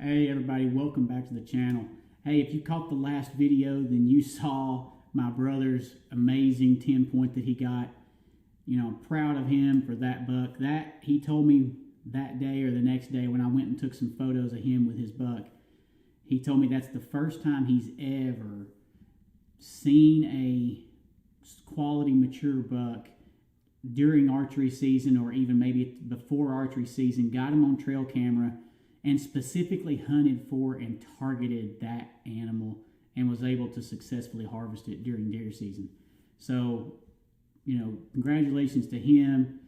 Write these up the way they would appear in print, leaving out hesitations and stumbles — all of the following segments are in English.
Hey everybody, welcome back to the channel. Hey, if you caught the last video, then you saw my brother's amazing 10-point that he got. You know, I'm proud of him for that buck. That he told me that day or the next day when I went and took some photos of him with his buck. He told me that's the first time he's ever seen a quality mature buck during archery season, or even maybe before archery season, got him on trail camera and specifically hunted for and targeted that animal and was able to successfully harvest it during deer season. So, you know, congratulations to him.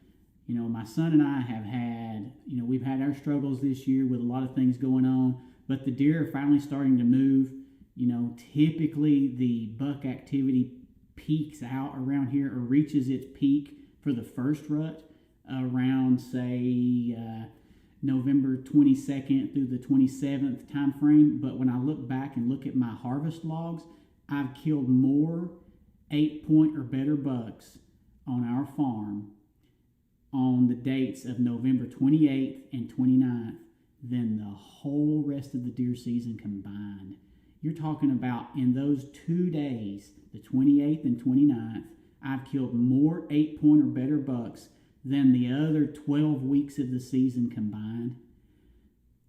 You know, my son and I have had, we've had our struggles this year with a lot of things going on, but the deer are finally starting to move. You know, typically the buck activity peaks out around here or reaches its peak for the first rut around, say, November 22nd through the 27th time frame. But when I look back and look at my harvest logs, I've killed more 8-point or better bucks on our farm on the dates of November 28th and 29th than the whole rest of the deer season combined. You're talking about in those 2 days, the 28th and 29th, I've killed more 8-point or better bucks than the other 12 weeks of the season combined.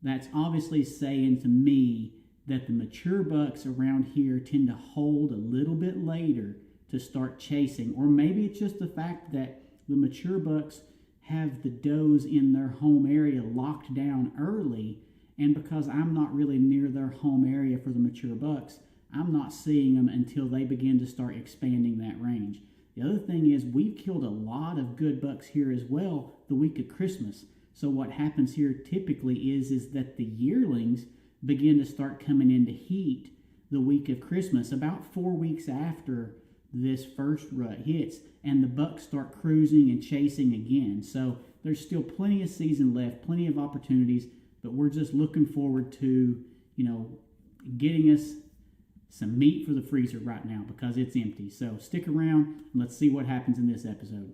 That's obviously saying to me that the mature bucks around here tend to hold a little bit later to start chasing, or maybe it's just the fact that the mature bucks have the does in their home area locked down early, and because I'm not really near their home area for the mature bucks, I'm not seeing them until they begin to start expanding that range. The other thing is we've killed a lot of good bucks here as well the week of Christmas. So what happens here typically is that the yearlings begin to start coming into heat the week of Christmas, about 4 weeks after this first rut hits, and the bucks start cruising and chasing again. So there's still plenty of season left, plenty of opportunities, but we're just looking forward to, getting us some meat for the freezer right now because it's empty. So stick around and let's see what happens in this episode.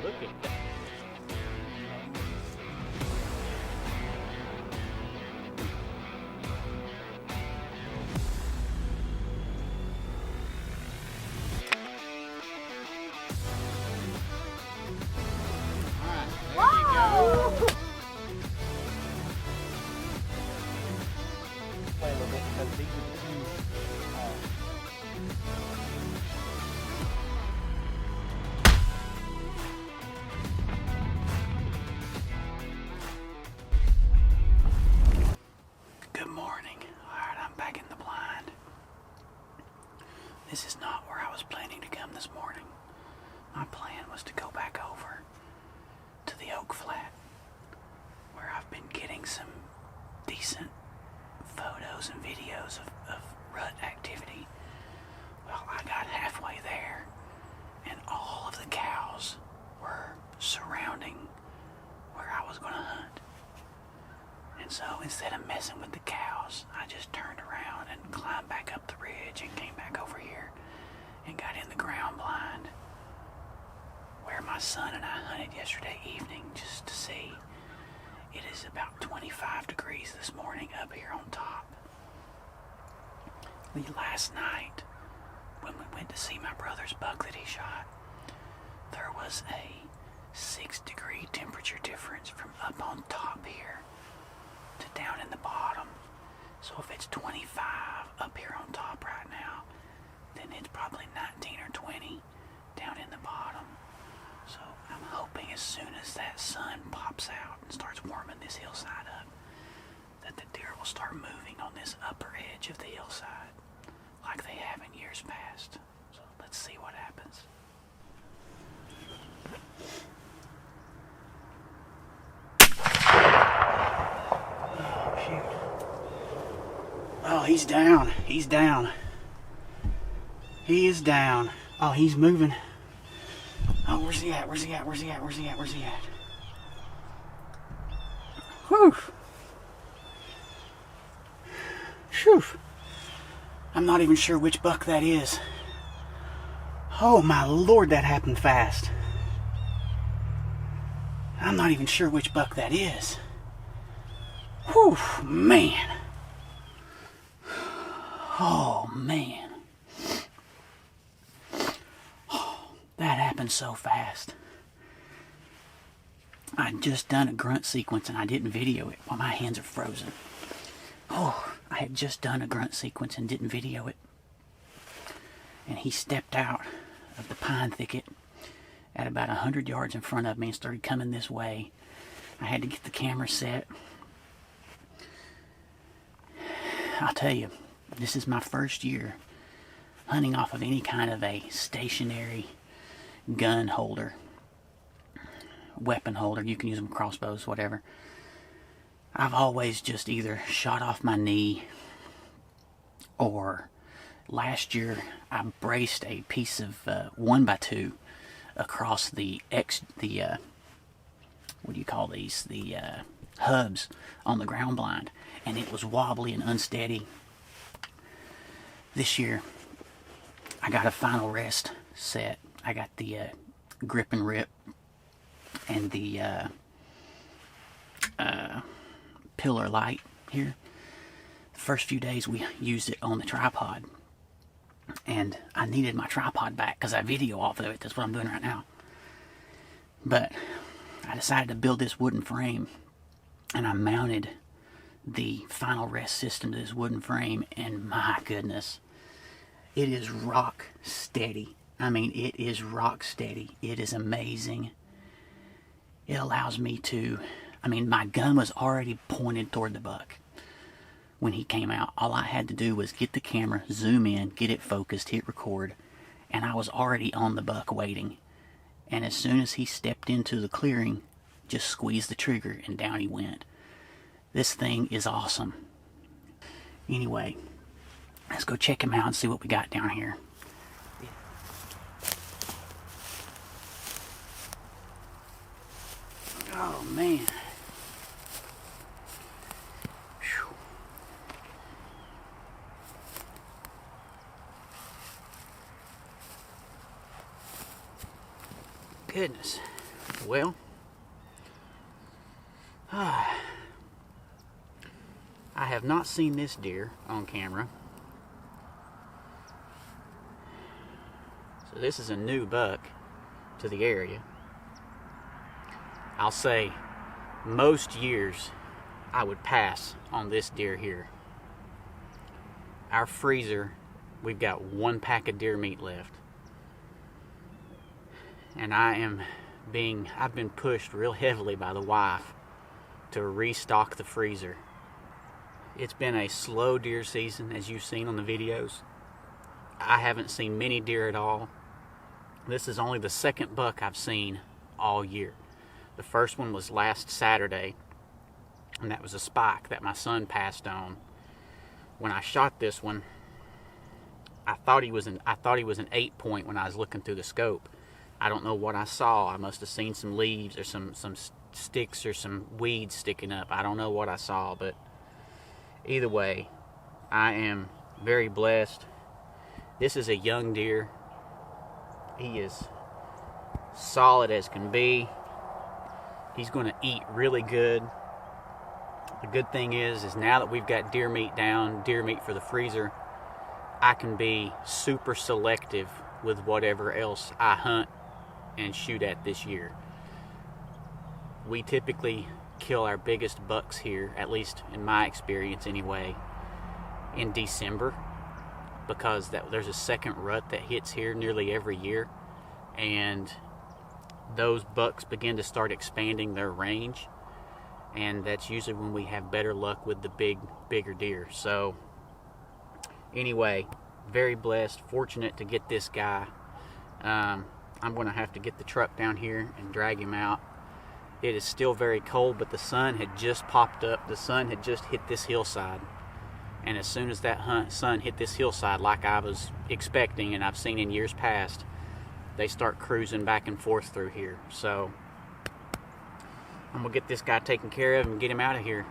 Look at that. This is not where I was planning to come this morning. My plan was to go back over to the Oak Flat, where I've been getting some decent photos and videos of rut activity. Well, I got halfway there, and all of the cows were surrounding where I was going to hunt. And so instead of messing with the cows, I just turned around and climbed back up the ridge and came back over here and got in the ground blind where my son and I hunted yesterday evening just to see. It is about 25 degrees this morning up here on top. Last night, when we went to see my brother's buck that he shot, there was a 6-degree temperature difference from up on top here to down in the bottom. So if it's 25 up here on top right now, then it's probably 19 or 20 down in the bottom. So I'm hoping as soon as that sun pops out and starts warming this hillside up, that the deer will start moving on this upper edge of the hillside like they have in years past. So let's see what happens. Oh, he's down. He's down. He is down. Oh, he's moving. Oh, where's he at? Where's he at? Where's he at? Where's he at? Where's he at? Whew. Phew. I'm not even sure which buck that is. Oh my Lord, that happened fast. I'm not even sure which buck that is. Whew, man. Oh, man. Oh, that happened so fast. I'd just done a grunt sequence and I didn't video it. Well, my hands are frozen. Oh, I had just done a grunt sequence and didn't video it. And he stepped out of the pine thicket at about 100 yards in front of me and started coming this way. I had to get the camera set. I'll tell you, this is my first year hunting off of any kind of a stationary gun holder, weapon holder. You can use them crossbows, whatever. I've always just either shot off my knee, or last year I braced a piece of 1x2 across the what do you call these? The hubs on the ground blind, and it was wobbly and unsteady. This year I got a final rest set. I got the grip and rip and the pillar light here. The first few days we used it on the tripod, and I needed my tripod back because I video off of it. That's what I'm doing right now. But I decided to build this wooden frame, and I mounted the final rest system to this wooden frame, and my goodness, it is rock steady. I mean, it is rock steady. It is amazing. It allows me to, I mean, my gun was already pointed toward the buck when he came out. All I had to do was get the camera, zoom in, get it focused, hit record, and I was already on the buck waiting. And as soon as he stepped into the clearing, just squeezed the trigger and down he went. This thing is awesome. Anyway, let's go check him out and see what we got down here. Oh man. Whew. Goodness. Well, I have not seen this deer on camera. So this is a new buck to the area. I'll say most years I would pass on this deer here. Our freezer, we've got 1 pack of deer meat left. And I've been pushed real heavily by the wife to restock the freezer. It's been a slow deer season, as you've seen on the videos. I haven't seen many deer at all. This is only the second buck I've seen all year. The first one was last Saturday, and that was a spike that my son passed on. When I shot this one, I thought he was an 8-point when I was looking through the scope. I don't know what I saw. I must have seen some leaves or some sticks or some weeds sticking up. I don't know what I saw, but either way, I am very blessed. This is a young deer. He is solid as can be. He's going to eat really good. The good thing is now that we've got deer meat down, deer meat for the freezer, I can be super selective with whatever else I hunt and shoot at this year. We typically kill our biggest bucks here, at least in my experience anyway, in December, because there's a second rut that hits here nearly every year, and those bucks begin to start expanding their range, and that's usually when we have better luck with the bigger deer. So anyway, very blessed, fortunate to get this guy. I'm going to have to get the truck down here and drag him out. It is still very cold, but the sun had just popped up. The sun had just hit this hillside, and as soon as that sun hit this hillside, like I was expecting and I've seen in years past, they start cruising back and forth through here. So I'm going to get this guy taken care of and get him out of here.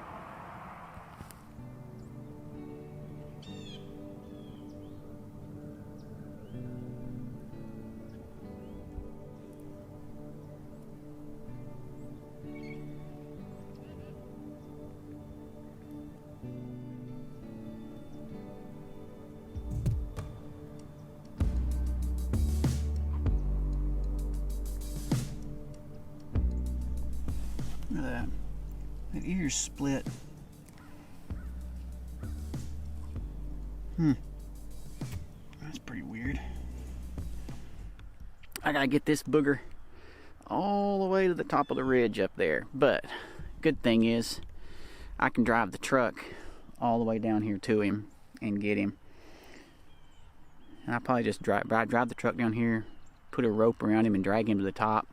Look at that. That ear's split. That's pretty weird. I gotta get this booger all the way to the top of the ridge up there. But good thing is I can drive the truck all the way down here to him and get him. And I'll probably just drive the truck down here, put a rope around him and drag him to the top.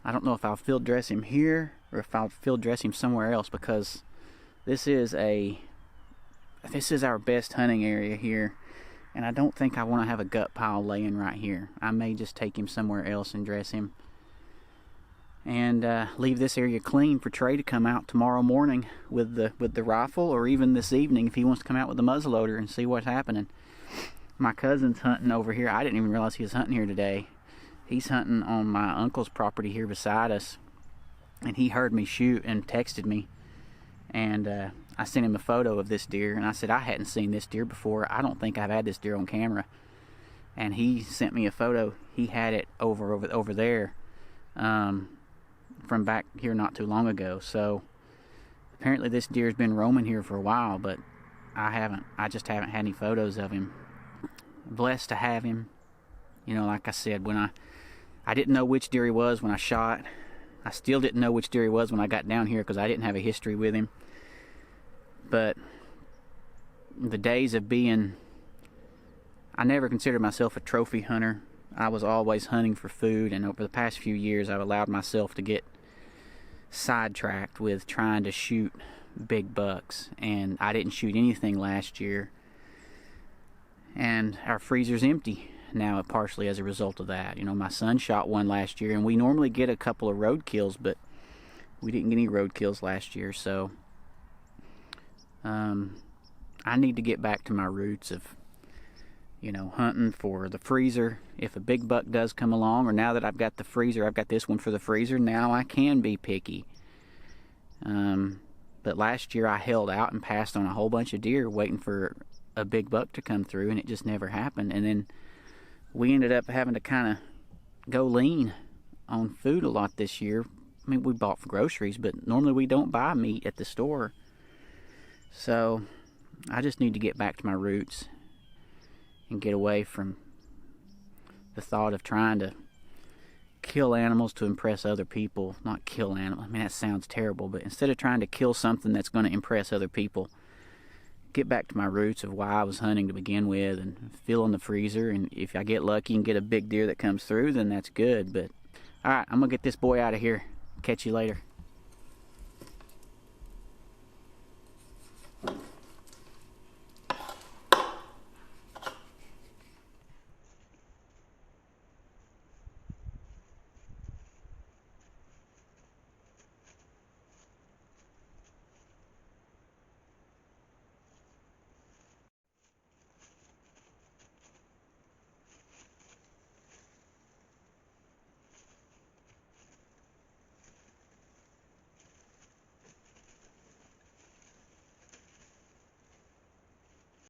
I don't know if I'll field dress him here or if I'll field dress him somewhere else, because this is our best hunting area here, and I don't think I want to have a gut pile laying right here. I may just take him somewhere else and dress him, and leave this area clean for Trey to come out tomorrow morning with the rifle, or even this evening if he wants to come out with the muzzleloader and see what's happening. My cousin's hunting over here. I didn't even realize he was hunting here today. He's hunting on my uncle's property here beside us, and he heard me shoot and texted me, and I sent him a photo of this deer, and I said I hadn't seen this deer before. I don't think I've had this deer on camera. And he sent me a photo. He had it over there from back here not too long ago. So apparently this deer's been roaming here for a while, but I just haven't had any photos of him. Blessed to have him. You know, like I said, when I didn't know which deer he was when I shot. I still didn't know which deer he was when I got down here because I didn't have a history with him. But the days of being, I never considered myself a trophy hunter. I was always hunting for food, and over the past few years I've allowed myself to get sidetracked with trying to shoot big bucks, and I didn't shoot anything last year, and our freezer's empty now, partially as a result of that. You know, my son shot one last year, and we normally get a couple of road kills, but we didn't get any road kills last year. So I need to get back to my roots of, you know, hunting for the freezer. If a big buck does come along, or now that I've got the freezer, I've got this one for the freezer, now I can be picky. But last year I held out and passed on a whole bunch of deer waiting for a big buck to come through, and it just never happened. And then we ended up having to kind of go lean on food a lot this year. I mean, we bought groceries, but normally we don't buy meat at the store. So I just need to get back to my roots and get away from the thought of trying to kill animals to impress other people. Not kill animals, I mean, that sounds terrible, but instead of trying to kill something that's going to impress other people, get back to my roots of why I was hunting to begin with, and fill in the freezer. And if I get lucky and get a big deer that comes through, then that's good. But all right, I'm gonna get this boy out of here. Catch you later.